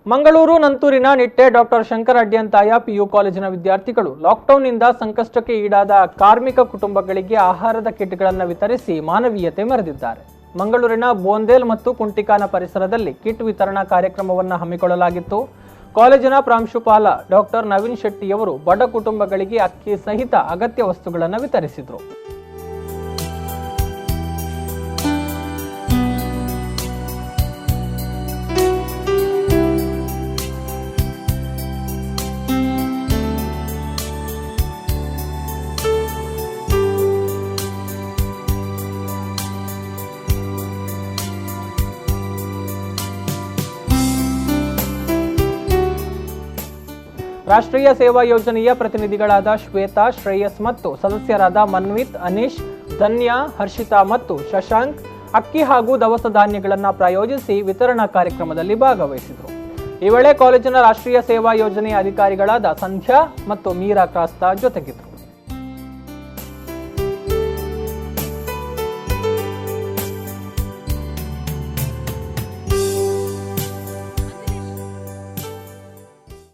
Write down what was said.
Mangaluru ನಂತೂರಿನ Nitte doctor Shankara Adyanthaya PU ಕಾಲೇಜಿನ ವಿದ್ಯಾರ್ಥಿಗಳು ಲಾಕ್ಡೌನ್ನಿಂದ ಸಂಕಷ್ಟಕ್ಕೆ ಈಡಾದ ಕಾರ್ಮಿಕ ಕುಟುಂಬಗಳಿಗೆ ಆಹಾರದ ಕಿಟ್ಗಳನ್ನು ವಿತರಿಸಿ ಮಾನವೀಯತೆ ಮೆರೆದಿದ್ದಾರೆ. ಮಂಗಳೂರಿನ ಬೋಂದೇಲ್ ಮತ್ತು ಕುಂಟಿಕಾನ ಪರಿಸರದಲ್ಲಿ ಕಿಟ್ ವಿತರಣಾ ಕಾರ್ಯಕ್ರಮವನ್ನು ಹಮ್ಮಿಕೊಳ್ಳಲಾಗಿತ್ತು. ಕಾಲೇಜಿನ ಪ್ರಾಂಶುಪಾಲ ಡಾಕ್ಟರ್ ನವೀನ್ ಶೆಟ್ಟಿಯವರು ಬಡ ಕುಟುಂಬಗಳಿಗೆ ಅಕ್ಕಿ ಸಹಿತ ಅಗತ್ಯ ವಸ್ತುಗಳನ್ನು ವಿತರಿಸಿದರು. ರಾಷ್ಟ್ರೀಯ ಸೇವಾ ಯೋಜನೆಯ ಪ್ರತಿನಿಧಿಗಳಾದ ಶ್ವೇತಾ, ಶ್ರೇಯಸ್ ಮತ್ತು ಸದಸ್ಯರಾದ ಮನ್ವಿತ್, ಅನೀಶ್, ಧನ್ಯಾ, ಹರ್ಷಿತಾ ಮತ್ತು ಶಶಾಂಕ್ ಅಕ್ಕಿ ಹಾಗೂ ದವಸ ಧಾನ್ಯಗಳನ್ನು ಪ್ರಾಯೋಜಿಸಿ ವಿತರಣಾ ಕಾರ್ಯಕ್ರಮದಲ್ಲಿ ಭಾಗವಹಿಸಿದರು. ಈ ವೇಳೆ ಕಾಲೇಜಿನ ರಾಷ್ಟ್ರೀಯ ಸೇವಾ ಯೋಜನೆಯ ಅಧಿಕಾರಿಗಳಾದ ಸಂಧ್ಯಾ ಮತ್ತು ಮೀರಾ ಕ್ರಾಸ್ತಾ ಜೊತೆಗಿದ್ದರು.